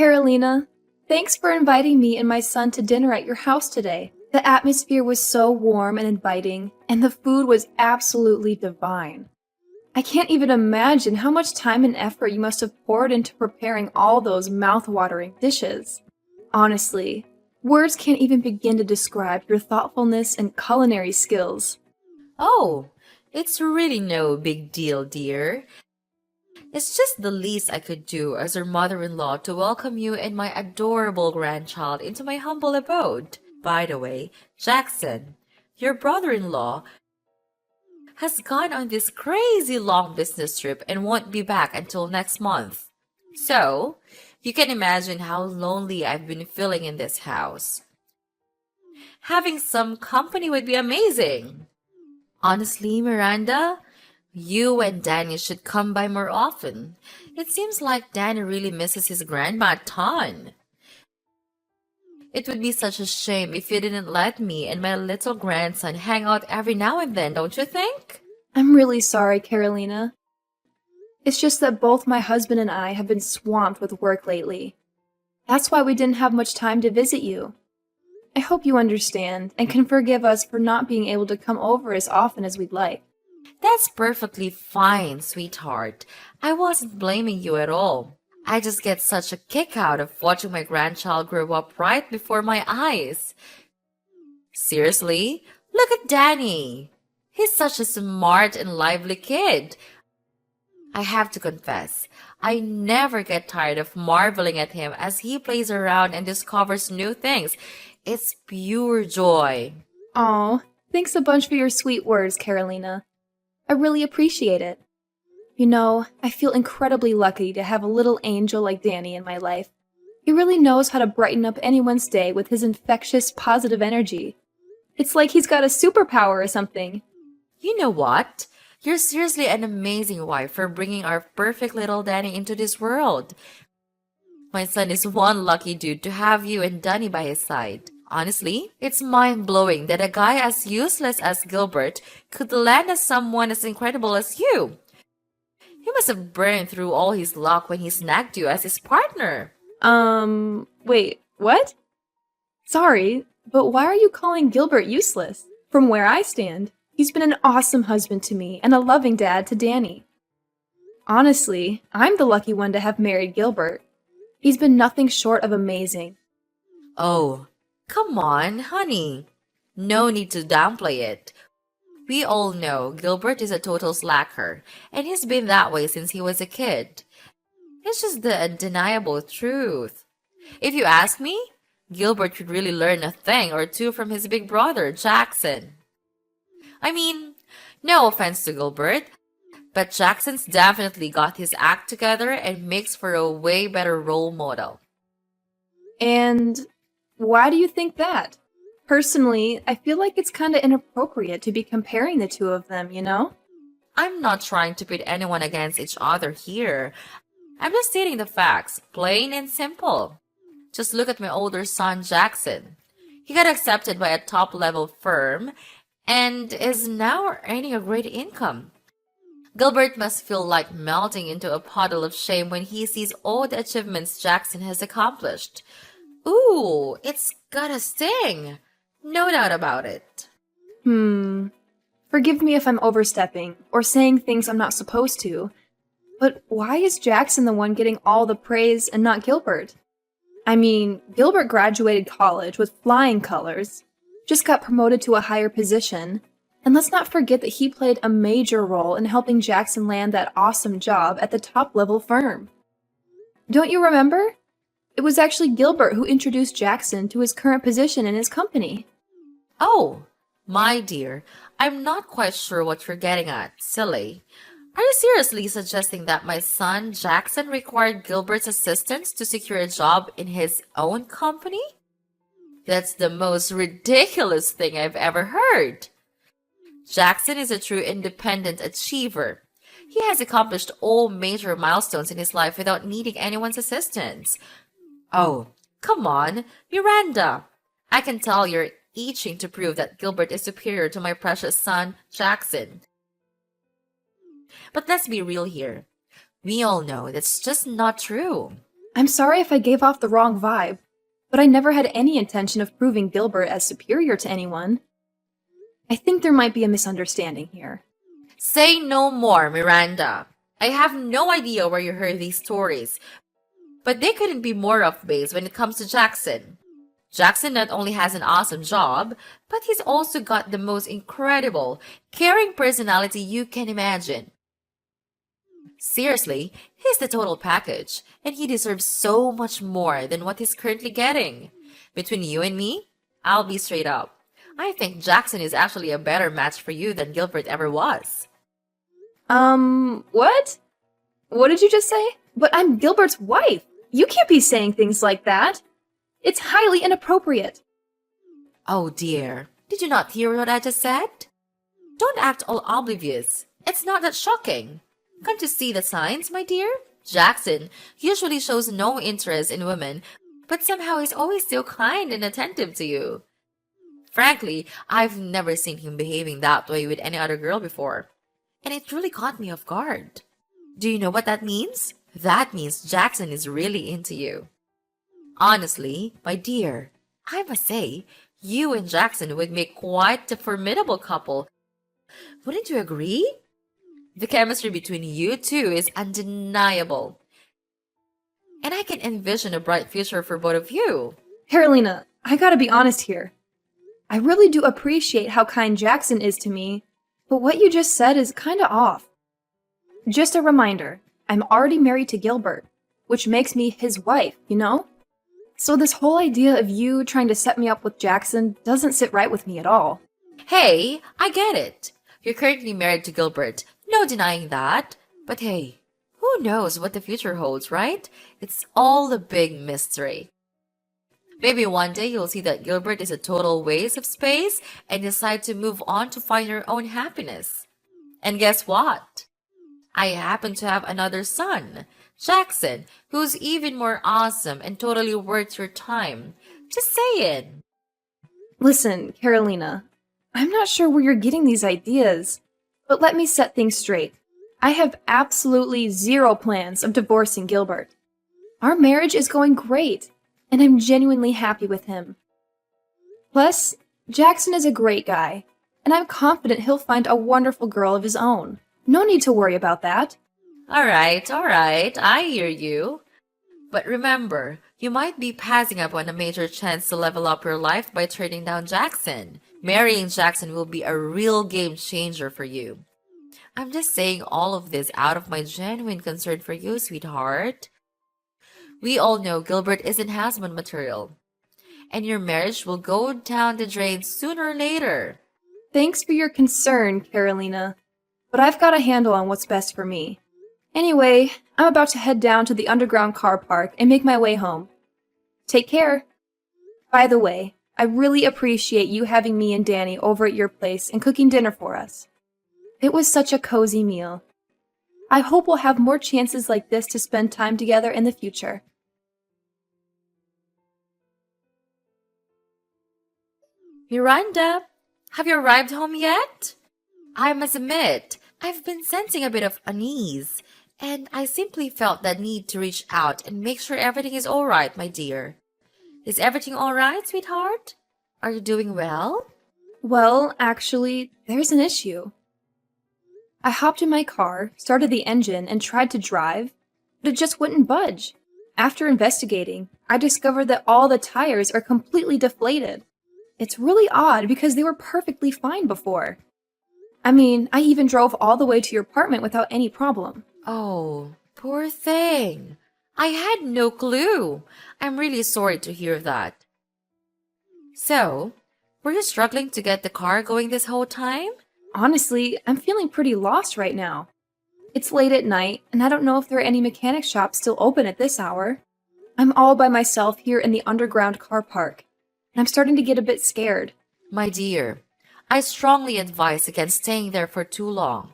Carolina, thanks for inviting me and my son to dinner at your house today. The atmosphere was so warm and inviting, and the food was absolutely divine. I can't even imagine how much time and effort you must have poured into preparing all those mouth-watering dishes. Honestly, words can't even begin to describe your thoughtfulness and culinary skills. Oh, it's really no big deal, dear. It's just the least I could do as your mother-in-law to welcome you and my adorable grandchild into my humble abode. By the way, Jackson, your brother-in-law, has gone on this crazy long business trip and won't be back until next month. So, you can imagine how lonely I've been feeling in this house. Having some company would be amazing. Honestly, Miranda, you and Danny should come by more often. It seems like Danny really misses his grandma a ton. It would be such a shame if you didn't let me and my little grandson hang out every now and then, don't you think? I'm really sorry, Carolina. It's just that both my husband and I have been swamped with work lately. That's why we didn't have much time to visit you. I hope you understand and can forgive us for not being able to come over as often as we'd like. That's perfectly fine, sweetheart. I wasn't blaming you at all. I just get such a kick out of watching my grandchild grow up right before my eyes. Seriously, look at Danny. He's such a smart and lively kid. I have to confess, I never get tired of marveling at him as he plays around and discovers new things. It's pure joy. Aw, thanks a bunch for your sweet words, Carolina. I really appreciate it. You know, I feel incredibly lucky to have a little angel like Danny in my life. He really knows how to brighten up anyone's day with his infectious, positive energy. It's like he's got a superpower or something. You know what? You're seriously an amazing wife for bringing our perfect little Danny into this world. My son is one lucky dude to have you and Danny by his side. Honestly, it's mind-blowing that a guy as useless as Gilbert could land as someone as incredible as you. He must have burned through all his luck when he snagged you as his partner. Wait, what? Sorry, but why are you calling Gilbert useless? From where I stand, he's been an awesome husband to me and a loving dad to Danny. Honestly, I'm the lucky one to have married Gilbert. He's been nothing short of amazing. Oh, come on, honey. No need to downplay it. We all know Gilbert is a total slacker, and he's been that way since he was a kid. It's just the undeniable truth. If you ask me, Gilbert could really learn a thing or two from his big brother, Jackson. I mean, no offense to Gilbert, but Jackson's definitely got his act together and makes for a way better role model. And why do you think that? Personally, I feel like it's kind of inappropriate to be comparing the two of them, you know? I'm not trying to pit anyone against each other here. I'm just stating the facts, plain and simple. Just look at my older son, Jackson. He got accepted by a top-level firm and is now earning a great income. Gilbert must feel like melting into a puddle of shame when he sees all the achievements Jackson has accomplished. Ooh, it's gotta sting. No doubt about it. Forgive me if I'm overstepping or saying things I'm not supposed to, but why is Jackson the one getting all the praise and not Gilbert? I mean, Gilbert graduated college with flying colors, just got promoted to a higher position, and let's not forget that he played a major role in helping Jackson land that awesome job at the top-level firm. Don't you remember? It was actually Gilbert who introduced Jackson to his current position in his company. Oh, my dear, I'm not quite sure what you're getting at, silly. Are you seriously suggesting that my son Jackson required Gilbert's assistance to secure a job in his own company? That's the most ridiculous thing I've ever heard. Jackson is a true independent achiever. He has accomplished all major milestones in his life without needing anyone's assistance. Oh, come on, Miranda. I can tell you're itching to prove that Gilbert is superior to my precious son, Jackson. But let's be real here. We all know that's just not true. I'm sorry if I gave off the wrong vibe, but I never had any intention of proving Gilbert as superior to anyone. I think there might be a misunderstanding here. Say no more, Miranda. I have no idea where you heard these stories, but they couldn't be more off base when it comes to Jackson. Jackson not only has an awesome job, but he's also got the most incredible, caring personality you can imagine. Seriously, he's the total package, and he deserves so much more than what he's currently getting. Between you and me, I'll be straight up. I think Jackson is actually a better match for you than Gilbert ever was. What? What did you just say? But I'm Gilbert's wife. You can't be saying things like that. It's highly inappropriate. Oh dear, did you not hear what I just said? Don't act all oblivious. It's not that shocking. Can't you see the signs, my dear? Jackson usually shows no interest in women, but somehow he's always so kind and attentive to you. Frankly, I've never seen him behaving that way with any other girl before, and it really caught me off guard. Do you know what that means? That means Jackson is really into you. Honestly, my dear, I must say, you and Jackson would make quite a formidable couple. Wouldn't you agree? The chemistry between you two is undeniable. And I can envision a bright future for both of you. Carolina, I gotta be honest here. I really do appreciate how kind Jackson is to me, but what you just said is kinda off. Just a reminder, I'm already married to Gilbert, which makes me his wife, you know? So this whole idea of you trying to set me up with Jackson doesn't sit right with me at all. Hey, I get it. You're currently married to Gilbert. No denying that. But hey, who knows what the future holds, right? It's all a big mystery. Maybe one day you'll see that Gilbert is a total waste of space and decide to move on to find your own happiness. And guess what? I happen to have another son, Jackson, who's even more awesome and totally worth your time. Just saying. Listen, Carolina, I'm not sure where you're getting these ideas, but let me set things straight. I have absolutely zero plans of divorcing Gilbert. Our marriage is going great, and I'm genuinely happy with him. Plus, Jackson is a great guy, and I'm confident he'll find a wonderful girl of his own. No need to worry about that. All right, I hear you. But remember, you might be passing up on a major chance to level up your life by turning down Jackson. Marrying Jackson will be a real game changer for you. I'm just saying all of this out of my genuine concern for you, sweetheart. We all know Gilbert isn't husband material, and your marriage will go down the drain sooner or later. Thanks for your concern, Carolina, but I've got a handle on what's best for me. Anyway, I'm about to head down to the underground car park and make my way home. Take care. By the way, I really appreciate you having me and Danny over at your place and cooking dinner for us. It was such a cozy meal. I hope we'll have more chances like this to spend time together in the future. Miranda, have you arrived home yet? I must admit, I've been sensing a bit of unease, and I simply felt the need to reach out and make sure everything is all right, my dear. Is everything all right, sweetheart? Are you doing well? Well, actually, there's an issue. I hopped in my car, started the engine, and tried to drive, but it just wouldn't budge. After investigating, I discovered that all the tires are completely deflated. It's really odd because they were perfectly fine before. I mean, I even drove all the way to your apartment without any problem. Oh, poor thing. I had no clue. I'm really sorry to hear that. So, were you struggling to get the car going this whole time? Honestly, I'm feeling pretty lost right now. It's late at night, and I don't know if there are any mechanic shops still open at this hour. I'm all by myself here in the underground car park, and I'm starting to get a bit scared. My dear, I strongly advise against staying there for too long.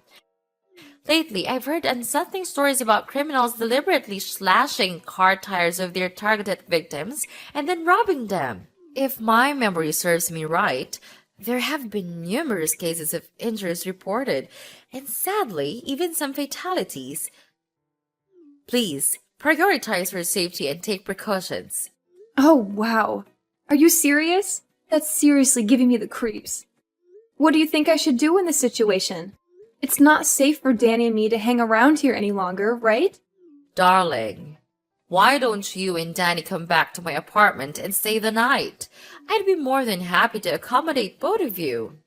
Lately, I've heard unsettling stories about criminals deliberately slashing car tires of their targeted victims and then robbing them. If my memory serves me right, there have been numerous cases of injuries reported, and sadly, even some fatalities. Please, Prioritize your safety and take precautions. Oh, wow. Are you serious? That's seriously giving me the creeps. What do you think I should do in this situation? It's not safe for Danny and me to hang around here any longer, right? Darling, why don't you and Danny come back to my apartment and stay the night? I'd be more than happy to accommodate both of you.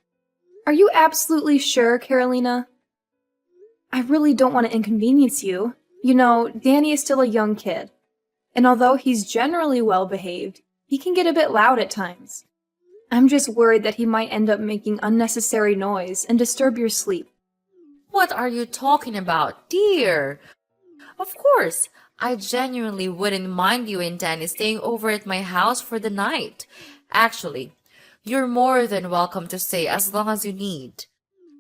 Are you absolutely sure, Carolina? I really don't want to inconvenience you. You know, Danny is still a young kid. And although he's generally well behaved, he can get a bit loud at times. I'm just worried that he might end up making unnecessary noise and disturb your sleep. What are you talking about, dear? Of course, I genuinely wouldn't mind you and Danny staying over at my house for the night. Actually, you're more than welcome to stay as long as you need.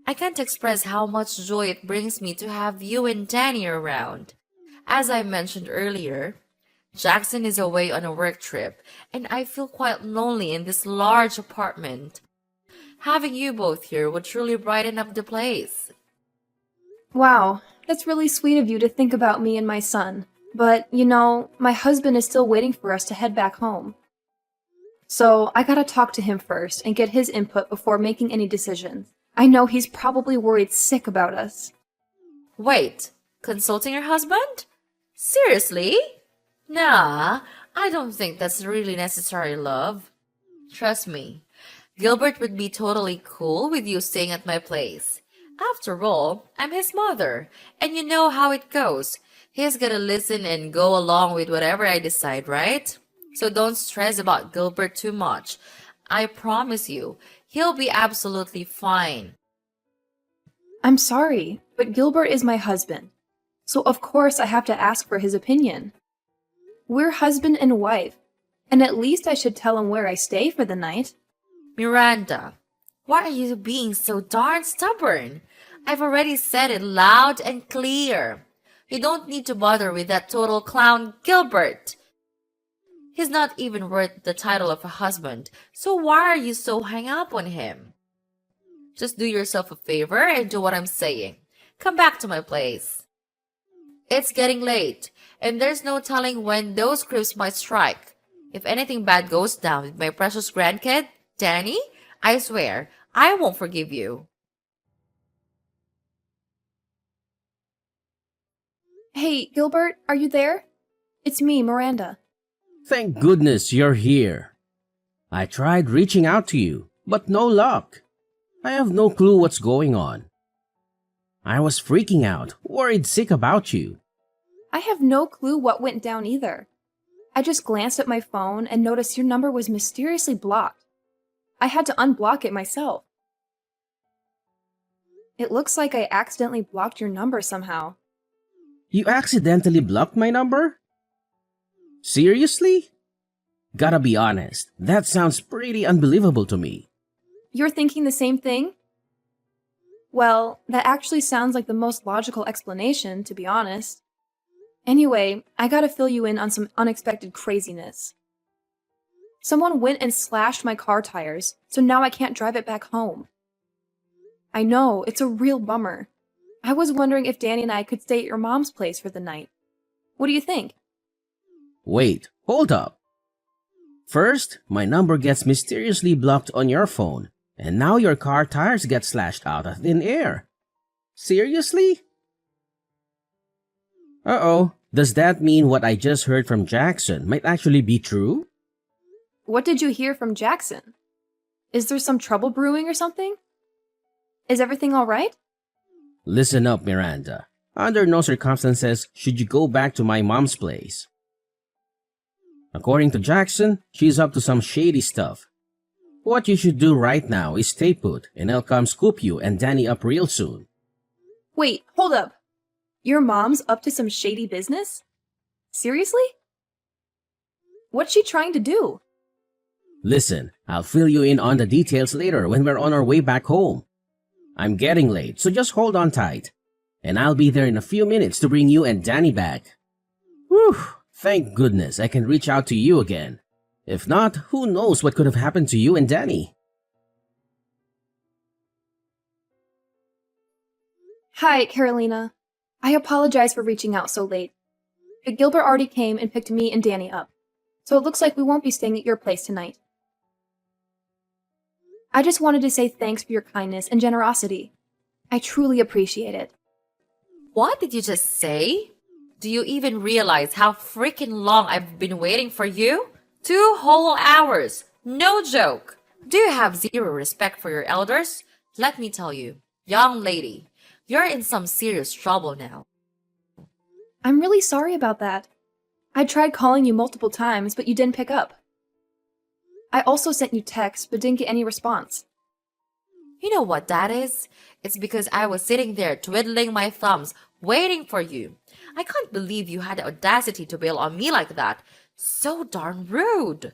I can't express how much joy it brings me to have you and Danny around. As I mentioned earlier, Jackson is away on a work trip, and I feel quite lonely in this large apartment. Having you both here would truly brighten up the place. Wow, that's really sweet of you to think about me and my son. But, you know, my husband is still waiting for us to head back home. So I gotta talk to him first and get his input before making any decisions. I know he's probably worried sick about us. Wait, consulting your husband? Seriously? Nah, I don't think that's really necessary, love. Trust me, Gilbert would be totally cool with you staying at my place. After all, I'm his mother, and you know how it goes. He's gonna listen and go along with whatever I decide, right? So don't stress about Gilbert too much. I promise you, he'll be absolutely fine. I'm sorry, but Gilbert is my husband. So of course I have to ask for his opinion. We're husband and wife, and at least I should tell him where I stay for the night. Miranda, why are you being so darn stubborn? I've already said it loud and clear. You don't need to bother with that total clown Gilbert. He's not even worth the title of a husband, so why are you so hung up on him? Just do yourself a favor and do what I'm saying. Come back to my place. It's getting late, and there's no telling when those creeps might strike. If anything bad goes down with my precious grandkid, Danny, I swear, I won't forgive you. Hey, Gilbert, are you there? It's me, Miranda. Thank goodness you're here. I tried reaching out to you, but no luck. I have no clue what's going on. I was freaking out, worried sick about you. I have no clue what went down either. I just glanced at my phone and noticed your number was mysteriously blocked. I had to unblock it myself. It looks like I accidentally blocked your number somehow. You accidentally blocked my number? Seriously? Gotta be honest, that sounds pretty unbelievable to me. You're thinking the same thing? Well, that actually sounds like the most logical explanation, to be honest. Anyway, I gotta fill you in on some unexpected craziness. Someone went and slashed my car tires, so now I can't drive it back home. I know, it's a real bummer. I was wondering if Danny and I could stay at your mom's place for the night. What do you think? Wait, hold up. First, my number gets mysteriously blocked on your phone, and now your car tires get slashed out of thin air. Seriously? Uh-oh, does that mean what I just heard from Jackson might actually be true? What did you hear from Jackson? Is there some trouble brewing or something? Is everything all right? Listen up, Miranda. Under no circumstances should you go back to my mom's place. According to Jackson, she's up to some shady stuff. What you should do right now is stay put, and I'll come scoop you and Danny up real soon. Wait, hold up. Your mom's up to some shady business? Seriously? What's she trying to do? Listen, I'll fill you in on the details later when we're on our way back home. I'm getting late, so just hold on tight. And I'll be there in a few minutes to bring you and Danny back. Whew, thank goodness I can reach out to you again. If not, who knows what could have happened to you and Danny. Hi, Carolina. I apologize for reaching out so late. but Gilbert already came and picked me and Danny up, so it looks like we won't be staying at your place tonight. I just wanted to say thanks for your kindness and generosity. I truly appreciate it. What did you just say? Do you even realize how freaking long I've been waiting for you? 2 whole hours. No joke. Do you have zero respect for your elders? Let me tell you, young lady, you're in some serious trouble now. I'm really sorry about that. I tried calling you multiple times, but you didn't pick up. I also sent you texts, but didn't get any response. You know what that is? It's because I was sitting there twiddling my thumbs, waiting for you. I can't believe you had the audacity to bail on me like that. So darn rude.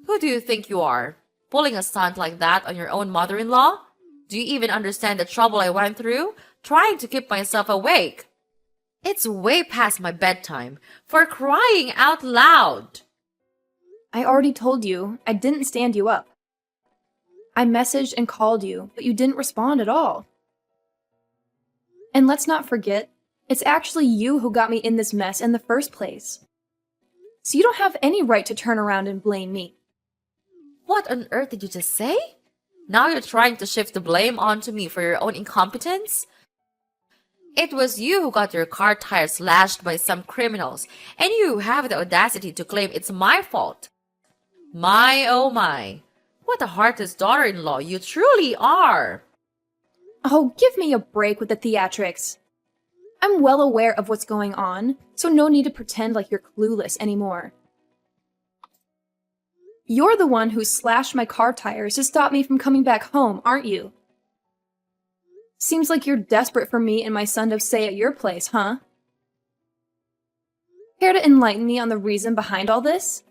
Who do you think you are? Pulling a stunt like that on your own mother-in-law? Do you even understand the trouble I went through, trying to keep myself awake? It's way past my bedtime, for crying out loud. I already told you, I didn't stand you up. I messaged and called you, but you didn't respond at all. And let's not forget, it's actually you who got me in this mess in the first place. So you don't have any right to turn around and blame me. What on earth did you just say? Now you're trying to shift the blame onto me for your own incompetence? It was you who got your car tires slashed by some criminals, and you have the audacity to claim it's my fault. My oh my, what a heartless daughter-in-law you truly are! Oh, give me a break with the theatrics. I'm well aware of what's going on, so no need to pretend like you're clueless anymore. You're the one who slashed my car tires to stop me from coming back home, aren't you? Seems like you're desperate for me and my son to stay at your place, huh? Care to enlighten me on the reason behind all this?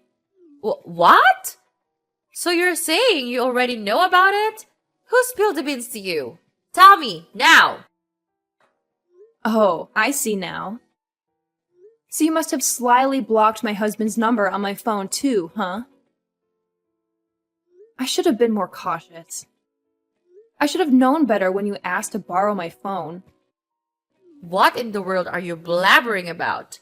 What? So you're saying you already know about it? Who spilled the beans to you? Tell me, now! Oh, I see now. So you must have slyly blocked my husband's number on my phone too, huh? I should have been more cautious. I should have known better when you asked to borrow my phone. What in the world are you blabbering about?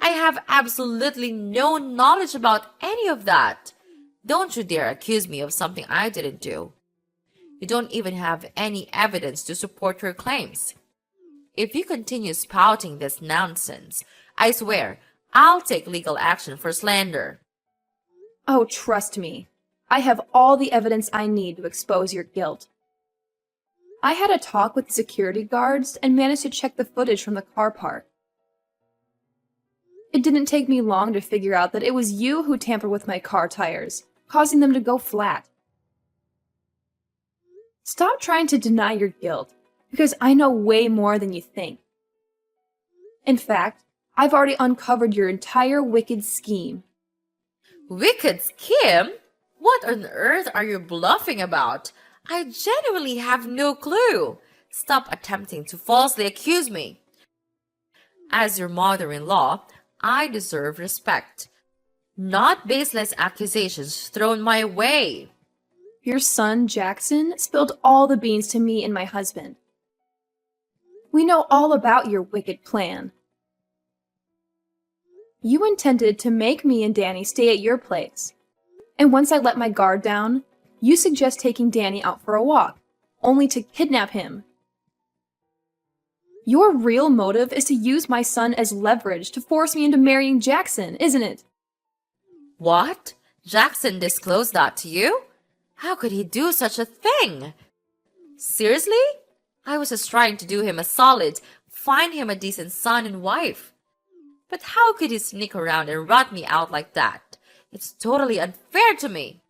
I have absolutely no knowledge about any of that. Don't you dare accuse me of something I didn't do. You don't even have any evidence to support your claims. If you continue spouting this nonsense, I swear I'll take legal action for slander. Oh, trust me. I have all the evidence I need to expose your guilt. I had a talk with the security guards and managed to check the footage from the car park. It didn't take me long to figure out that it was you who tampered with my car tires, causing them to go flat. Stop trying to deny your guilt, because I know way more than you think. In fact, I've already uncovered your entire wicked scheme. Wicked scheme? What on earth are you bluffing about? I genuinely have no clue. Stop attempting to falsely accuse me. As your mother-in-law, I deserve respect, not baseless accusations thrown my way. Your son, Jackson, spilled all the beans to me and my husband. We know all about your wicked plan. You intended to make me and Danny stay at your place. And once I let my guard down, you suggest taking Danny out for a walk, only to kidnap him. Your real motive is to use my son as leverage to force me into marrying Jackson, isn't it? What? Jackson disclosed that to you? How could he do such a thing? Seriously? I was just trying to do him a solid, find him a decent son and wife. But how could he sneak around and rat me out like that? It's totally unfair to me.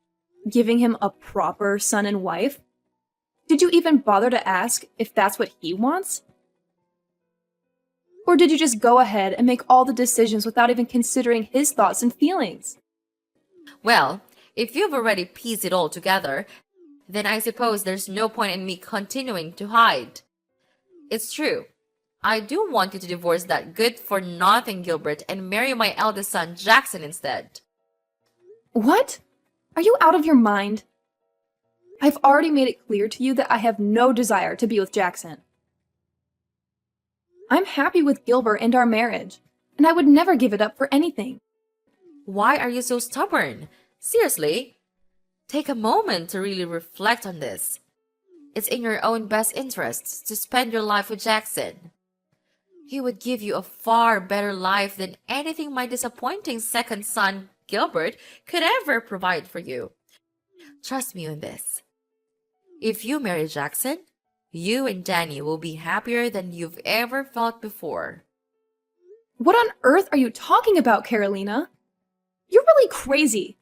Giving him a proper son and wife? Did you even bother to ask if that's what he wants? Or did you just go ahead and make all the decisions without even considering his thoughts and feelings? Well, if you've already pieced it all together, then I suppose there's no point in me continuing to hide. It's true. I do want you to divorce that good-for-nothing Gilbert and marry my eldest son, Jackson, instead. What? Are you out of your mind? I've already made it clear to you that I have no desire to be with Jackson. I'm happy with Gilbert and our marriage, and I would never give it up for anything. Why are you so stubborn? Seriously, take a moment to really reflect on this. It's in your own best interests to spend your life with Jackson. He would give you a far better life than anything my disappointing second son, Gilbert, could ever provide for you. Trust me on this. If you marry Jackson, you and Danny will be happier than you've ever felt before. What on earth are you talking about, Carolina? You're really crazy.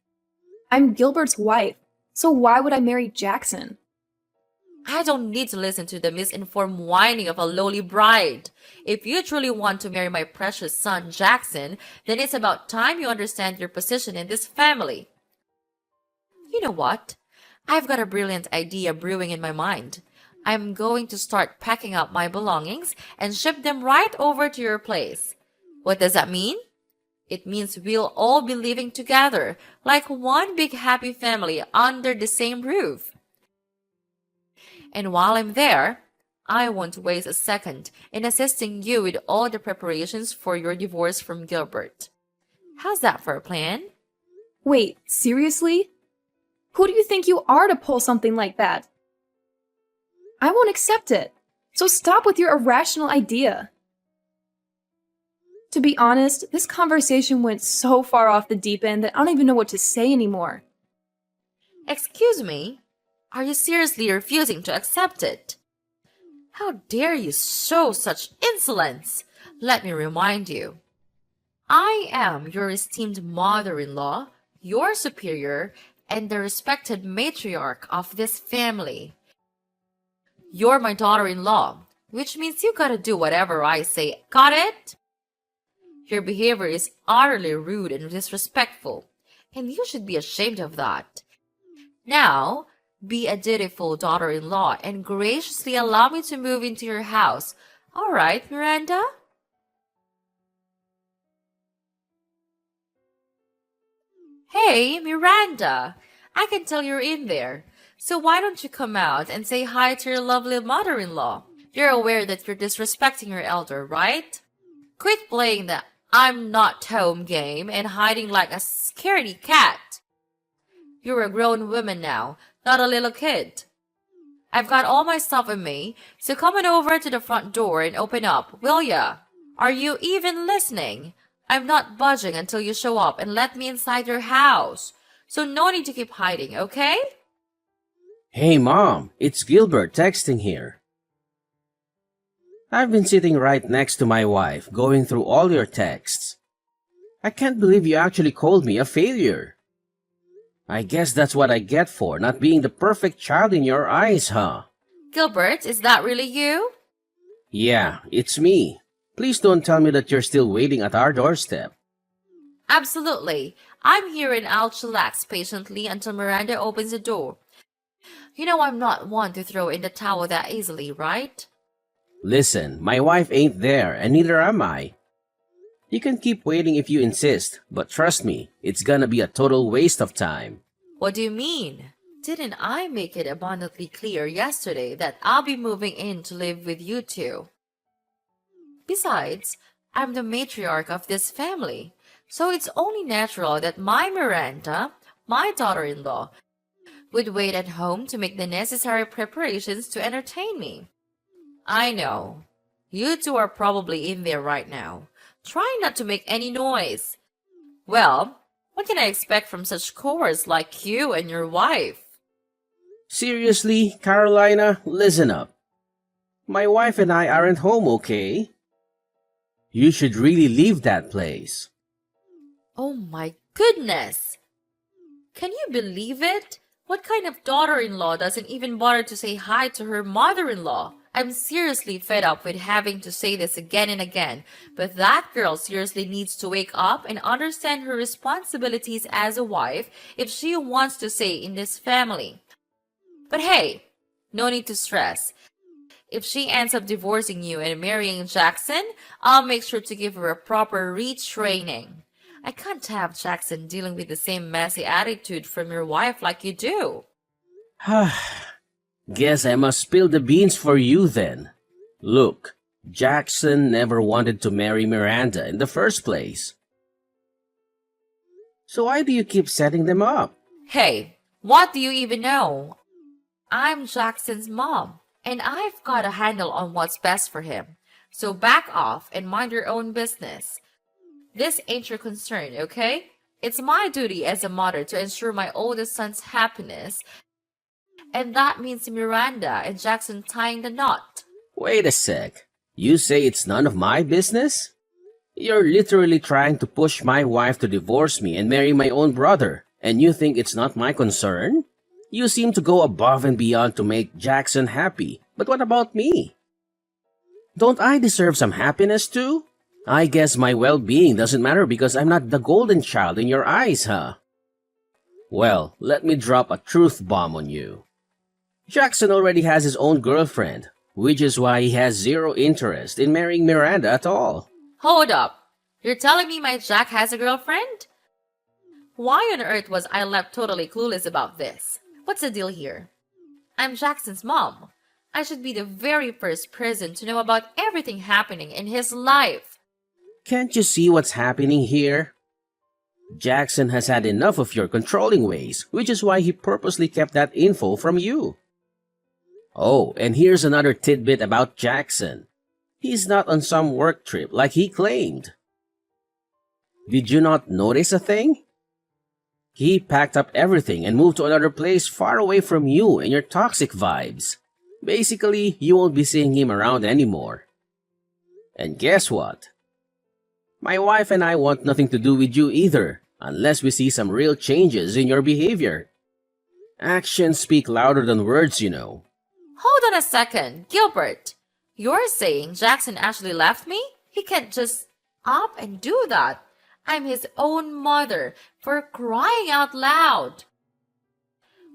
I'm Gilbert's wife, so why would I marry Jackson? I don't need to listen to the misinformed whining of a lowly bride. If you truly want to marry my precious son, Jackson, then it's about time you understand your position in this family. You know what? I've got a brilliant idea brewing in my mind. I'm going to start packing up my belongings and ship them right over to your place. What does that mean? It means we'll all be living together, like one big happy family under the same roof. And while I'm there, I won't waste a second in assisting you with all the preparations for your divorce from Gilbert. How's that for a plan? Wait, seriously? Who do you think you are to pull something like that? I won't accept it, so stop with your irrational idea. To be honest, this conversation went so far off the deep end that I don't even know what to say anymore. Excuse me? Are you seriously refusing to accept it? How dare you show such insolence? Let me remind you. I am your esteemed mother-in-law, your superior, and the respected matriarch of this family. You're my daughter-in-law, which means you gotta do whatever I say. Got it? Your behavior is utterly rude and disrespectful, and you should be ashamed of that. Now, be a dutiful daughter-in-law and graciously allow me to move into your house. All right, Miranda? Hey, Miranda! I can tell you're in there. So why don't you come out and say hi to your lovely mother-in-law? You're aware that you're disrespecting your elder, right? Quit playing the I'm not home game and hiding like a scaredy cat. You're a grown woman now, not a little kid. I've got all my stuff with me, so come on over to the front door and open up, will ya? Are you even listening? I'm not budging until you show up and let me inside your house. So no need to keep hiding, okay? Hey Mom, it's Gilbert texting here. I've been sitting right next to my wife, going through all your texts. I can't believe you actually called me a failure. I guess that's what I get for not being the perfect child in your eyes, huh? Gilbert, is that really you? Yeah, it's me. Please don't tell me that you're still waiting at our doorstep. Absolutely. I'm here and I'll chillax patiently until Miranda opens the door. You know I'm not one to throw in the towel that easily, right? Listen, my wife ain't there, and neither am I. You can keep waiting if you insist, but trust me, it's gonna be a total waste of time. What do you mean? Didn't I make it abundantly clear yesterday that I'll be moving in to live with you two? Besides, I'm the matriarch of this family, so it's only natural that my Miranda, my daughter-in-law, would wait at home to make the necessary preparations to entertain me. I know. You two are probably in there right now, trying not to make any noise. Well, what can I expect from such cowards like you and your wife? Seriously, Carolina, listen up. My wife and I aren't home, okay? You should really leave that place. Oh my goodness! Can you believe it? What kind of daughter-in-law doesn't even bother to say hi to her mother-in-law? I'm seriously fed up with having to say this again and again, but that girl seriously needs to wake up and understand her responsibilities as a wife if she wants to stay in this family. But hey, no need to stress. If she ends up divorcing you and marrying Jackson, I'll make sure to give her a proper retraining. I can't have Jackson dealing with the same messy attitude from your wife like you do. Guess I must spill the beans for you then. Look, Jackson never wanted to marry Miranda in the first place. So why do you keep setting them up? Hey, what do you even know? I'm Jackson's mom, and I've got a handle on what's best for him. So back off and mind your own business. This ain't your concern, okay? It's my duty as a mother to ensure my oldest son's happiness, and that means Miranda and Jackson tying the knot. Wait a sec. You say it's none of my business? You're literally trying to push my wife to divorce me and marry my own brother, and you think it's not my concern? You seem to go above and beyond to make Jackson happy, but what about me? Don't I deserve some happiness too? I guess my well-being doesn't matter because I'm not the golden child in your eyes, huh? Well, let me drop a truth bomb on you. Jackson already has his own girlfriend, which is why he has zero interest in marrying Miranda at all. Hold up. You're telling me my Jack has a girlfriend? Why on earth was I left totally clueless about this? What's the deal here? I'm Jackson's mom. I should be the very first person to know about everything happening in his life. Can't you see what's happening here? Jackson has had enough of your controlling ways, which is why he purposely kept that info from you. Oh, and here's another tidbit about Jackson. He's not on some work trip like he claimed. Did you not notice a thing? He packed up everything and moved to another place far away from you and your toxic vibes. Basically, you won't be seeing him around anymore. And guess what? My wife and I want nothing to do with you either, unless we see some real changes in your behavior. Actions speak louder than words, you know. Hold on a second, Gilbert. You're saying Jackson actually left me? He can't just up and do that. I'm his own mother, for crying out loud.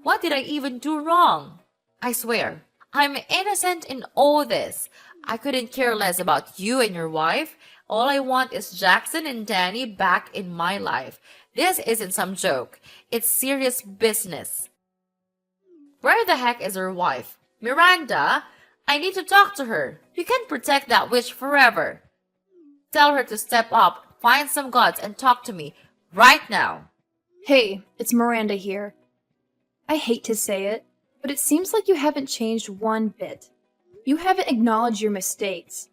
What did I even do wrong? I swear, I'm innocent in all this. I couldn't care less about you and your wife. All I want is Jackson and Danny back in my life. This isn't some joke. It's serious business. Where the heck is her wife? Miranda, I need to talk to her. You can't protect that witch forever. Tell her to step up, find some guts, and talk to me right now. Hey, it's Miranda here. I hate to say it, but it seems like you haven't changed one bit. You haven't acknowledged your mistakes,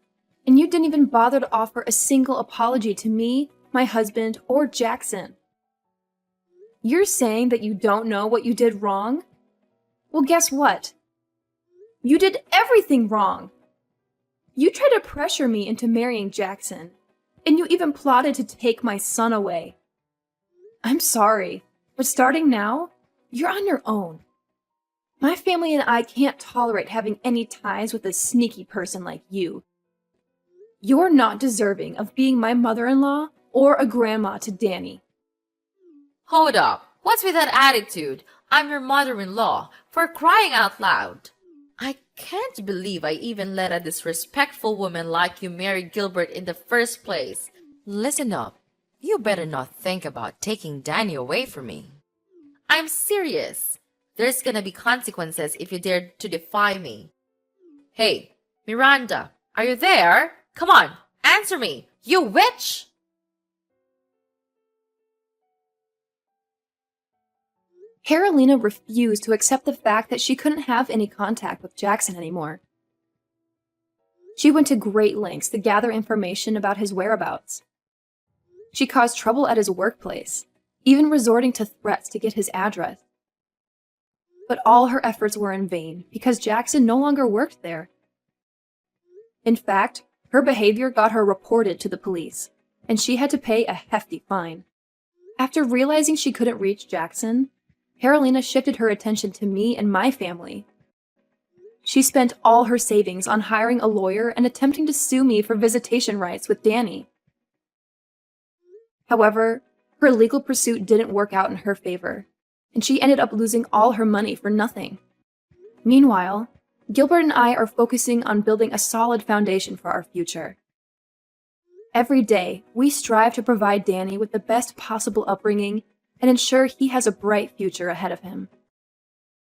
and you didn't even bother to offer a single apology to me, my husband, or Jackson. You're saying that you don't know what you did wrong? Well, guess what? You did everything wrong. You tried to pressure me into marrying Jackson, and you even plotted to take my son away. I'm sorry, but starting now, you're on your own. My family and I can't tolerate having any ties with a sneaky person like you. You're not deserving of being my mother-in-law or a grandma to Danny. Hold up. What's with that attitude? I'm your mother-in-law, for crying out loud. I can't believe I even let a disrespectful woman like you marry Gilbert in the first place. Listen up. You better not think about taking Danny away from me. I'm serious. There's gonna be consequences if you dare to defy me. Hey, Miranda, are you there? Come on, answer me, you witch! Carolina refused to accept the fact that she couldn't have any contact with Jackson anymore. She went to great lengths to gather information about his whereabouts. She caused trouble at his workplace, even resorting to threats to get his address. But all her efforts were in vain because Jackson no longer worked there. In fact, her behavior got her reported to the police, and she had to pay a hefty fine. After realizing she couldn't reach Jackson, Carolina shifted her attention to me and my family. She spent all her savings on hiring a lawyer and attempting to sue me for visitation rights with Danny. However, her legal pursuit didn't work out in her favor, and she ended up losing all her money for nothing. Meanwhile, Gilbert and I are focusing on building a solid foundation for our future. Every day, we strive to provide Danny with the best possible upbringing and ensure he has a bright future ahead of him.